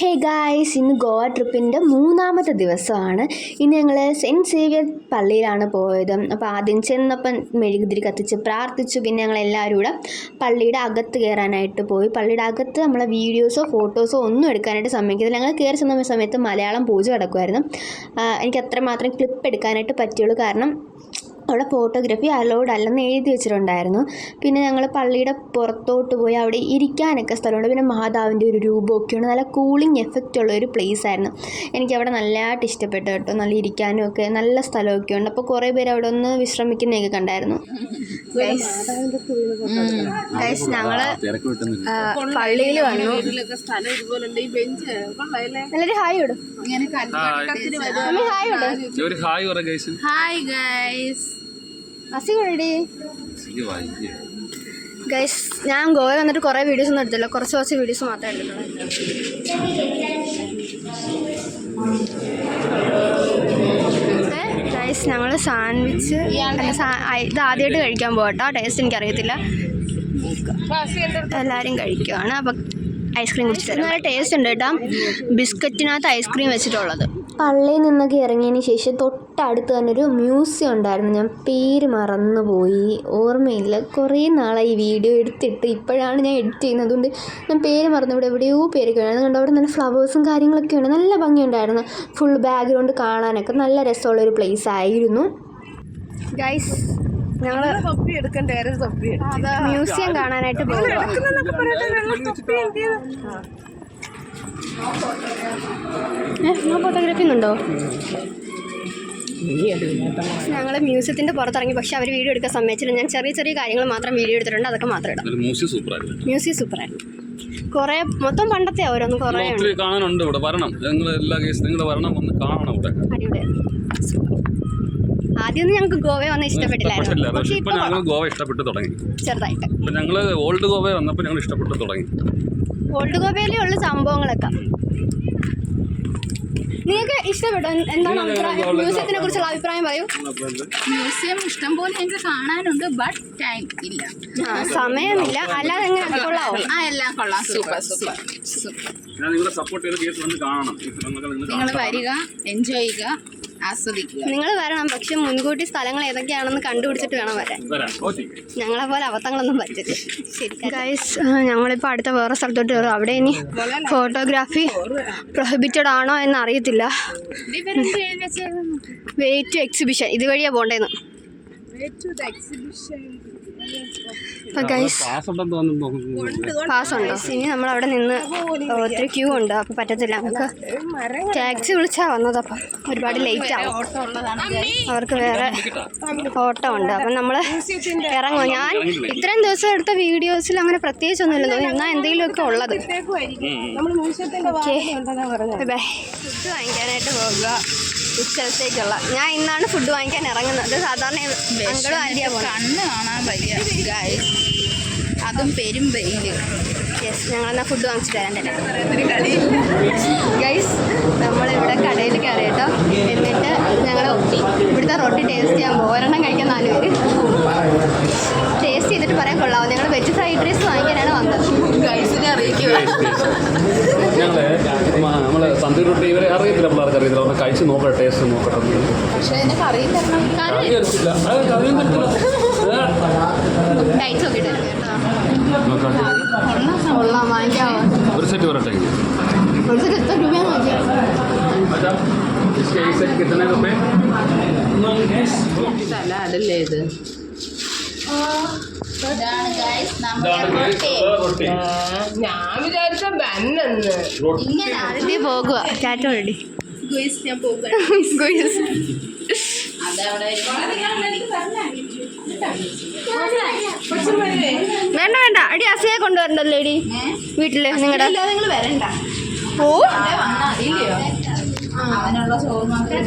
Hey guys, ഇന്ന് ഗോവ ട്രിപ്പിൻ്റെ മൂന്നാമത്തെ ദിവസമാണ്. ഇന്ന് ഞങ്ങൾ സെൻറ്റ് സേവിയർ പള്ളിയിലാണ് പോയത്. അപ്പോൾ ആദ്യം ചെന്നപ്പം മെഴുകുതിരി കത്തിച്ച് പ്രാർത്ഥിച്ചു. പിന്നെ ഞങ്ങളെല്ലാവരും കൂടെ പള്ളിയുടെ അകത്ത് കയറാനായിട്ട് പോയി. പള്ളിയുടെ അകത്ത് നമ്മളെ വീഡിയോസോ ഫോട്ടോസോ ഒന്നും എടുക്കാനായിട്ട് സമ്മതിക്കത്തില്ല. ഞങ്ങൾ കയറി ചെന്ന സമയത്ത് മലയാളം പൂജ കിടക്കുമായിരുന്നു. എനിക്ക് അത്രമാത്രം ക്ലിപ്പ് എടുക്കാനായിട്ട് പറ്റുള്ളൂ, കാരണം അവിടെ ഫോട്ടോഗ്രാഫി അലൗഡ് അല്ലെന്ന് എഴുതി വെച്ചിട്ടുണ്ടായിരുന്നു. പിന്നെ ഞങ്ങൾ പള്ളിയുടെ പുറത്തോട്ട് പോയി അവിടെ ഇരിക്കാനൊക്കെ സ്ഥലമുണ്ട്. പിന്നെ മാതാവിൻ്റെ ഒരു രൂപമൊക്കെയുണ്ട്. നല്ല കൂളിംഗ് എഫക്റ്റ് ഉള്ള ഒരു പ്ലേസ് ആയിരുന്നു. എനിക്കവിടെ നല്ലതായിട്ട് ഇഷ്ടപ്പെട്ടു കേട്ടോ. നല്ല ഇരിക്കാനും ഒക്കെ നല്ല സ്ഥലമൊക്കെ ഉണ്ട്. അപ്പോൾ കുറേ പേര് അവിടെ ഒന്ന് വിശ്രമിക്കുന്നതൊക്കെ കണ്ടായിരുന്നു. ഞങ്ങൾ പള്ളിയിൽ വന്നു. നല്ലൊരു ഹായ് ഇടും. Hi guys. ഗൈസ്, ഞാൻ ഗോവയിൽ വന്നിട്ട് കുറേ വീഡിയോസ് ഒന്നും എടുത്തില്ല. കുറച്ച് വീഡിയോസ് മാത്രമേ എടുത്തിട്ടുള്ളൂ. ഗൈസ്, ഞങ്ങൾ സാൻഡ്വിച്ച് ഇത് ആദ്യമായിട്ട് കഴിക്കാൻ പോകട്ടോ. ടേസ്റ്റ് എനിക്കറിയത്തില്ല. എല്ലാവരും കഴിക്കുവാണ്. അപ്പം ഐസ്ക്രീം കുടിച്ച് തരാം. നല്ല ടേസ്റ്റ് ഉണ്ട് കേട്ടോ. ബിസ്ക്കറ്റിനകത്ത് ഐസ്ക്രീം വെച്ചിട്ടുള്ളത്. പള്ളിയിൽ നിന്നൊക്കെ ഇറങ്ങിയതിന് ശേഷം തൊട്ടടുത്ത് തന്നെ ഒരു മ്യൂസിയം ഉണ്ടായിരുന്നു. ഞാൻ പേര് മറന്നുപോയി, ഓർമ്മയില്ല. കുറേ നാളായി ഈ വീഡിയോ എടുത്തിട്ട്. ഇപ്പോഴാണ് ഞാൻ എഡിറ്റ് ചെയ്യുന്നത്, അതുകൊണ്ട് ഞാൻ പേര് മറന്നു. ഇവിടെ എവിടെയോ പേരൊക്കെ ഉണ്ടായിരുന്നു. കണ്ടോ, അവിടെ നല്ല ഫ്ലവേഴ്സും കാര്യങ്ങളൊക്കെ ഉണ്ട്. നല്ല ഭംഗിയുണ്ടായിരുന്നു. ഫുൾ ബാക്ക്ഗ്രൗണ്ട് കാണാനൊക്കെ നല്ല രസമുള്ളൊരു പ്ലേസ് ആയിരുന്നു. ഗൈസ്, ഞങ്ങൾ മ്യൂസിയം കാണാനായിട്ട് പോകും. ഞാൻ ഫോട്ടോഗ്രാഫി ഉണ്ടോ? ഞങ്ങൾ മ്യൂസിയത്തിൻ്റെ പുറത്തിറങ്ങി, പക്ഷെ അവർ വീഡിയോ എടുക്കാൻ സമ്മതിച്ചില്ല. ഞാൻ ചെറിയ കാര്യങ്ങൾ മാത്രം വീഡിയോ എടുത്തിട്ടുണ്ട്. അതൊക്കെ മാത്രം ഇടാം. മ്യൂസിയം സൂപ്പറായിരുന്നു. കുറേ മൊത്തം പണ്ടത്തെ ഓരോന്നും കുറേ കാണാനുണ്ട്. ഇവിടെ വരണം, അടിപൊളിയാണ്. ആദ്യമൊന്നും ഞങ്ങൾക്ക് ഗോവ വന്ന് ഇഷ്ടപ്പെട്ടില്ലായിരുന്നു, പക്ഷേ ഇപ്പോൾ ഗോവ ഇഷ്ടപ്പെട്ടു തുടങ്ങി ചെറുതായിട്ട്. ഞങ്ങൾ ഓൾഡ് ഗോവ വന്നപ്പോൾ ഞങ്ങൾ ഇഷ്ടപ്പെട്ടു തുടങ്ങി. ഓൾഡ് ഗോവയിലേ ഉള്ള സംഭവങ്ങളൊക്കെ നിങ്ങൾക്ക് ഇഷ്ടപ്പെട്ടോ? എന്താണ് അഭിപ്രായം? മ്യൂസിയത്തിനെ കുറിച്ചുള്ള അഭിപ്രായം പറയൂ. മ്യൂസിയം ഇഷ്ടം പോലെ ഞങ്ങൾക്ക് കാണാനുണ്ട്, ബട്ട് ടൈം ഇല്ല, സമയമില്ല. അല്ലാതെ എങ്ങനെ കൊള്ളാവോ? എല്ലാം കൊള്ളാം. സൂപ്പർ. നിങ്ങൾ വരിക, എൻജോയ് ചെയ്യുക, ആസ്വദിക്കുക. നിങ്ങൾ വരണം, പക്ഷെ മുൻകൂട്ടി സ്ഥലങ്ങൾ ഏതൊക്കെയാണെന്ന് കണ്ടുപിടിച്ചിട്ട് വേണം വരാൻ. ഞങ്ങളെ പോലെ അബദ്ധങ്ങളൊന്നും പറ്റില്ല. ശരി ഗൈസ്, ഞങ്ങളിപ്പോൾ അടുത്ത വേറെ സ്ഥലത്തോട്ട് കയറും. അവിടെ ഇനി ഫോട്ടോഗ്രാഫി പ്രൊഹിബിറ്റഡ് ആണോ എന്ന് അറിയത്തില്ല. വേ ടു എക്സിബിഷൻ ഇതുവഴിയാണ് പോകേണ്ടതെന്ന്. പാസ് ഉണ്ടോ? ഇനി നമ്മളവിടെ നിന്ന് ഒത്തിരി ക്യൂ ഉണ്ട്. അപ്പോൾ പറ്റത്തില്ല. നമുക്ക് ടാക്സി വിളിച്ചാൽ വന്നത്. അപ്പം ഒരുപാട് ലേറ്റ് ആവും. അവർക്ക് വേറെ ഓട്ടം ഉണ്ട്. അപ്പം നമ്മൾ ഇറങ്ങും. ഞാൻ ഇത്രയും ദിവസം എടുത്ത വീഡിയോസിൽ അങ്ങനെ പ്രത്യേകിച്ചൊന്നുമില്ല തോന്നി. എന്നാൽ എന്തെങ്കിലുമൊക്കെ ഉള്ളത്. ബൈ. ഫുഡ് വാങ്ങിക്കാനായിട്ട് പോകുക. ഉച്ചത്തേക്കുള്ള ഞാൻ ഇന്നാണ് ഫുഡ് വാങ്ങിക്കാൻ ഇറങ്ങുന്നത്. സാധാരണ അങ്കളും ആന്റിയാ പോകുന്നത്. കണ്ണ് കാണാൻ വലിയ അതും പെരും വെയില്. യെസ്, ഞങ്ങളെന്നാൽ ഫുഡ് വാങ്ങിച്ചിട്ട് തരാൻ തന്നെ. ഗൈസ്, നമ്മളിവിടെ കടയിൽ കയറി കേട്ടോ. എന്നിട്ട് ഞങ്ങൾ ഇവിടുത്തെ റൊട്ടി ടേസ്റ്റ് ചെയ്യാൻ പോകും. ഒരെണ്ണം കഴിക്കാൻ 4 പേര്. ടേസ്റ്റ് ചെയ്തിട്ട് പറയാൻ കൊള്ളാവും. ഞങ്ങൾ വെജ് ഫ്രൈഡ് റൈസ് വാങ്ങിക്കാനാണ് വന്നത്. ഗൈസിനെ അറിയിക്കുക. നമ്മള് തന്തൂരി റൊട്ടി ഇവരെ അറിയത്തില്ല, പിള്ളേർക്ക് അറിയത്തില്ല. ഒന്ന് കഴിച്ച് നോക്കട്ടെ, ടേസ്റ്റ് നോക്കട്ടെ. പക്ഷേ എനിക്ക് അറിയില്ല. ഒരു സെറ്റ് വരട്ടെ. ഒരു സെറ്റ് എത്ര രൂപയാണ് നോക്കിയാൽ? അതല്ലേ ഇത്? ഞാൻ വിചാരിച്ച ബന്നെന്ന്. ആദ്യത്തെ പോകുക. ടാറ്റ റെഡി. ഞാൻ പോകുക. വേണ്ട അടി. അസയെ കൊണ്ടുവരണ്ടല്ലോ എടി വീട്ടില്. നിങ്ങളുടെ നിങ്ങൾ വരണ്ട. ഓ, വന്നാ ഇല്ലയോ? അവനുള്ള ചോറ് മാത്രമേ